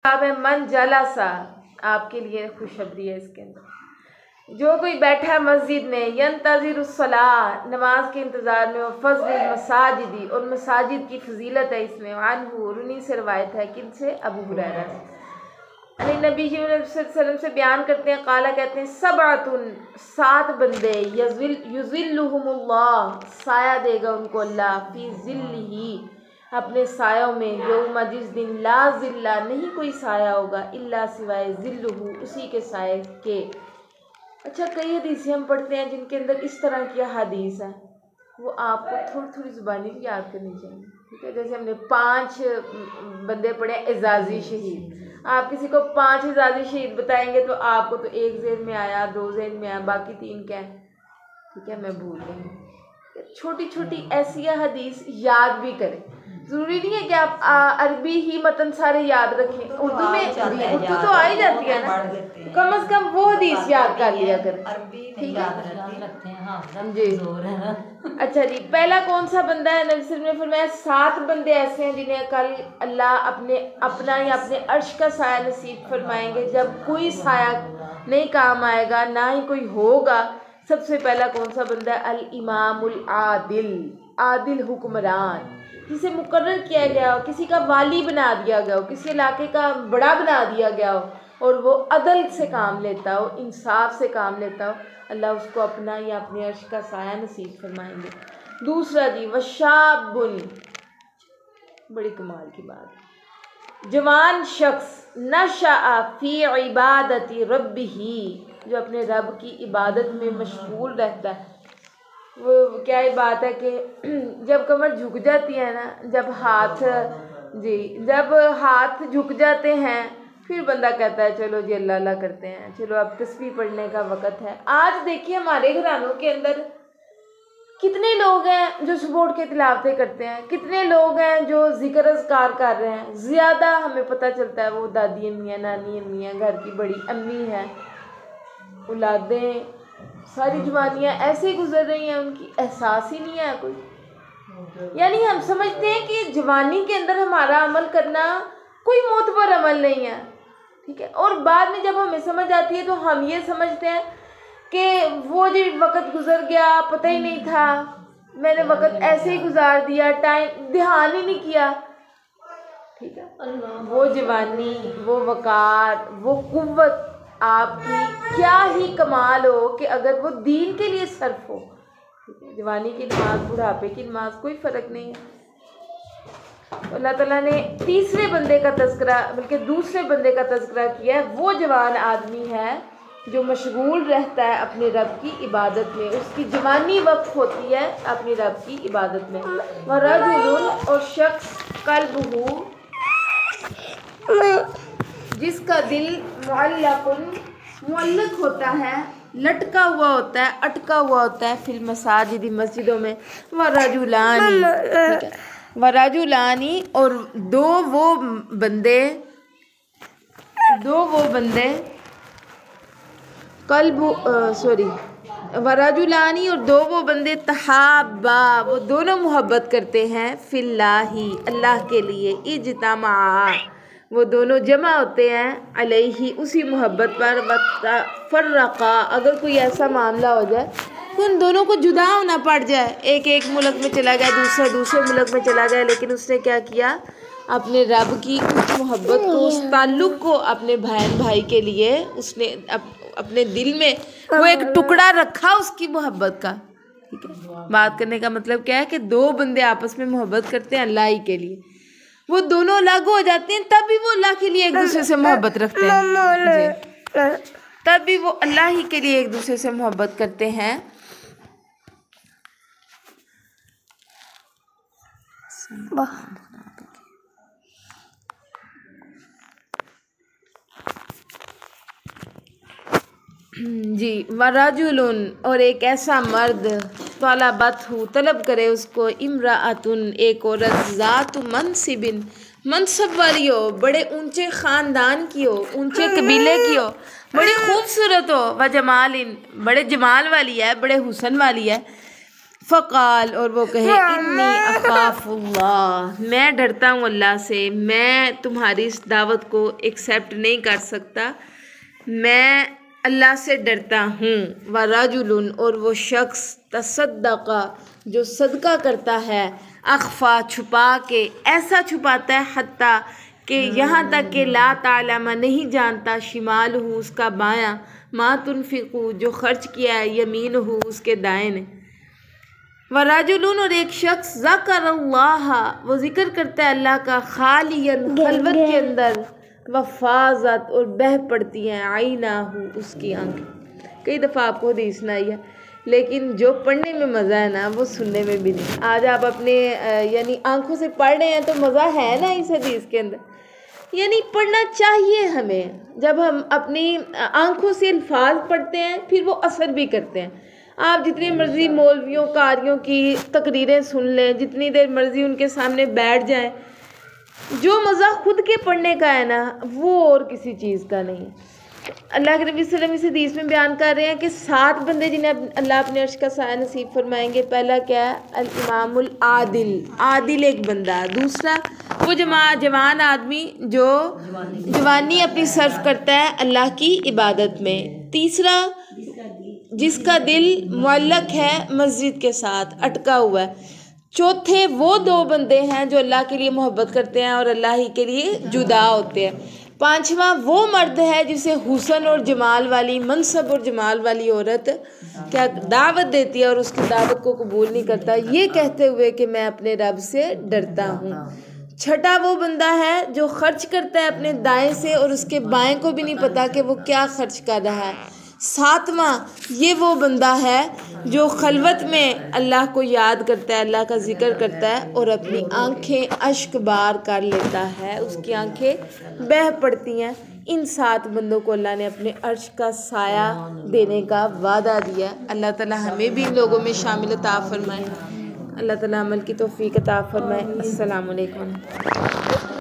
बाब है मन जलासा, आपके लिए खुशखबरी है इसके अंदर। जो कोई बैठा है मस्जिद में, यंतज़िरुस्सलाह, नमाज के इंतज़ार में, फज़ल मसाजिदी, और मसाजिद की फजीलत है इसमें। अन्हु, उन्हीं से रवायत है, किन से? अबू हुरैरा से। नबी जी वसल्लम से बयान करते हैं, काला कहते हैं, सबअतुन, 7 बंदे, युज़िल्लुहुमुल्लाह, साया देगा उनको अल्लाह, फी ज़िल्लिही, अपने सायों में, यौमा, जिस दिन, ला ज़िल्ला, नहीं कोई साया होगा, इल्ला, सिवाय, ज़िल्लुहु, उसी के साए के। अच्छा, कई हदीसें हम पढ़ते हैं जिनके अंदर इस तरह की हदीस है, वो आपको थोड़ी थोड़ी ज़ुबानी भी याद करनी चाहिए, ठीक है। जैसे हमने 5 बंदे पढ़े एजाज़ी शहीद, आप किसी को 5 एजाज़ी शहीद बताएंगे तो आपको तो 1 ज़हन में आया, 2 ज़हन में आया, बाकी 3 क्या है, ठीक है, मैं भूल गई। छोटी छोटी ऐसी हदीस याद भी करें, ज़रूरी नहीं है कि आप अरबी ही मतन सारे याद रखें, उर्दू में उर्दू तो आ ही जाती है ना, तो कम से कम वो हदीस याद कर लिया करें, ठीक है जी। अच्छा जी, पहला कौन सा बंदा है? नबी सल्लल्लाहु अलैहि वसल्लम ने फरमाया 7 बंदे ऐसे हैं जिन्हें कल अल्लाह अपना या अपने अर्श का साया नसीब फरमाएंगे, जब कोई साया नहीं काम आएगा, ना ही कोई होगा। सबसे पहला कौन सा बंदा है? अल इमामुल आदिल, आदिल हुक्मरान, जिसे मुकर्रर किया गया हो, किसी का वाली बना दिया गया हो, किसी इलाके का बड़ा बना दिया गया हो, और वो अदल से काम लेता हो, इंसाफ से काम लेता हो, अल्लाह उसको अपना या अपने अर्श का साया नसीब फरमाएंगे। दूसरा जी, वशाबुन, बड़ी कमाल की बात, जवान शख्स, नशअ फी इबादती रब्बिही, जो अपने रब की इबादत में मशगूल रहता है। वो क्या बात है कि जब कमर झुक जाती है ना, जब हाथ झुक जाते हैं, फिर बंदा कहता है चलो जी अल्लाह अल्लाह करते हैं, चलो अब तस्बीह पढ़ने का वक़्त है। आज देखिए हमारे घरानों के अंदर कितने लोग हैं जो सुबह उठ के तिलावतें करते हैं, कितने लोग हैं जो जिक्र अज़कार कर रहे हैं। ज़्यादा हमें पता चलता है वो दादी अम्मी हैं, नानी अम्मी हैं, घर की बड़ी अम्मी हैं, औलादें, सारी जवानियाँ ऐसे ही गुजर रही हैं, उनकी एहसास ही नहीं है कोई। यानी हम समझते हैं कि जवानी के अंदर हमारा अमल करना कोई मोतबर अमल नहीं है, ठीक है। और बाद में जब हमें समझ आती है तो हम ये समझते हैं कि वो जो वक़्त गुजर गया पता ही नहीं था, मैंने वक़्त ऐसे ही गुजार दिया, टाइम ध्यान ही नहीं किया, ठीक है। वो जवानी, वो वक़ार, वो कुव्वत आपकी क्या ही कमाल हो कि अगर वो दीन के लिए सर्फ हो, ठीक है। जवानी की नमाज, बुढ़ापे की नमाज, कोई फ़र्क नहीं है। अल्लाह ताला ने तीसरे बंदे का तज़किरा, बल्कि दूसरे बंदे का तज़किरा किया है। वो जवान आदमी है जो मशगूल रहता है अपने रब की इबादत में, उसकी जवानी वक्त होती है अपने रब की इबादत में। वरजुलुन, और शख्स, क़ल्बुहु, जिसका दिल, मुअल्लक़ होता है, लटका हुआ होता है, अटका हुआ होता है, फिल मसाजिद, मस्जिदों में। वरजुलानी, ठीक है, वरजुलानी, और दो वो बंदे वरजुलानी, और 2 वो बंदे, तहाबा, वो दोनों मोहब्बत करते हैं, फिल्लाही, अल्लाह के लिए, इज्तमा, वो दोनों जमा होते हैं, अलैहि, उसी मोहब्बत पर, फर्रक़ा, अगर कोई ऐसा मामला हो जाए तो उन दोनों को जुदा होना पड़ जाए, एक मुल्क में चला गया, दूसरा दूसरे मुल्क में चला गया, लेकिन उसने क्या किया, अपने रब की उस मोहब्बत को, उस ताल्लुक़ को अपने बहन भाई के लिए उसने अपने दिल में वो एक टुकड़ा रखा उसकी मोहब्बत का, ठीक है। बात करने का मतलब क्या है कि 2 बंदे आपस में मोहब्बत करते हैं अल्लाह ही के लिए, वो दोनों अलग हो जाते हैं तब भी वो अल्लाह के लिए एक दूसरे से मोहब्बत रखते हैं, तब भी वो अल्लाह ही के लिए एक दूसरे से मोहब्बत करते हैं। जी, वरजुलुन, और एक ऐसा मर्द, तलबतहु, तलब करे उसको, इम्राअतुन, एक औरत, ज़ातु मनसिबिन, मनसब वाली हो, बड़े ऊंचे ख़ानदान की हो, ऊंचे कबीले की हो, बड़ी खूबसूरत हो, व जमालिन, बड़े जमाल वाली है, बड़े हुसन वाली है, फ़क़ाल, और वो कहे इन्नी अख़ाफ़ुल्लाह, मैं डरता हूँ अल्लाह से, मैं तुम्हारी इस दावत को एक्सेप्ट नहीं कर सकता, मैं अल्लाह से डरता हूँ। व रजुलुन, और वो शख्स तसद्दक़ा, जो सदका करता है, अख़फ़ा, छुपा के, ऐसा छुपाता है हत्ता कि यहाँ तक कि ला तालमा, नहीं जानता, शिमाल हो, उसका बायां, मा तुनफ़िक़ू, जो खर्च किया है, यमीन हो, उसके दाएं ने। वराजुलून, और एक शख्स ज़करल्लाह, वो जिक्र करता है अल्लाह का, खालियन, खलवत के अंदर, वफ़ाज़त, और बह पड़ती हैं, आईनाहू, उसकी आँखें। कई दफ़ा आपको हदीस सुनाई है, लेकिन जो पढ़ने में मज़ा है ना वो सुनने में भी नहीं। आज आप अपने यानी आँखों से पढ़ रहे हैं तो मज़ा है ना इस हदीस के अंदर, यानी पढ़ना चाहिए हमें। जब हम अपनी आँखों से अल्फाज पढ़ते हैं फिर वो असर भी करते हैं। आप जितनी मर्ज़ी मौलवियों कारियों की तकरीरें सुन लें, जितनी देर मर्ज़ी उनके सामने बैठ जाएं, जो मज़ा खुद के पढ़ने का है ना वो और किसी चीज़ का नहीं। अल्लाह के नबी सल्लल्लाहु अलैहि वसल्लम इस हदीस में बयान कर रहे हैं कि 7 बंदे जिन्हें अल्लाह अपने अर्श का साया नसीब फरमाएंगे। पहला क्या है? अल इमामुल आदिल, आदिल एक बंदा। दूसरा वो जवान आदमी जो जवानी अपनी सर्फ करता है अल्लाह की इबादत में। तीसरा जिसका दिल मुअल्लक है मस्जिद के साथ, अटका हुआ है। चौथे वो 2 बंदे हैं जो अल्लाह के लिए मोहब्बत करते हैं और अल्लाह ही के लिए जुदा होते हैं। 5वां वो मर्द है जिसे हुस्न और जमाल वाली, मनसब और जमाल वाली औरत क्या दावत देती है और उसकी दावत को कबूल नहीं करता, ये कहते हुए कि मैं अपने रब से डरता हूँ। 6वां वो बंदा है जो खर्च करता है अपने दाएं से और उसके बाएं को भी नहीं पता कि वो क्या खर्च कर रहा है। 7वां ये वो बंदा है जो खलवत में अल्लाह को याद करता है, अल्लाह का जिक्र करता है और अपनी आंखें अश्क बार कर लेता है, उसकी आंखें बह पड़ती हैं। इन 7 बंदों को अल्लाह ने अपने अर्श का साया देने का वादा दिया। अल्लाह ताला हमें भी इन लोगों में शामिल अता फरमाए। अल्लाह ताला अमल की तौफीक अता फरमाए। अस्सलामु अलैकुम।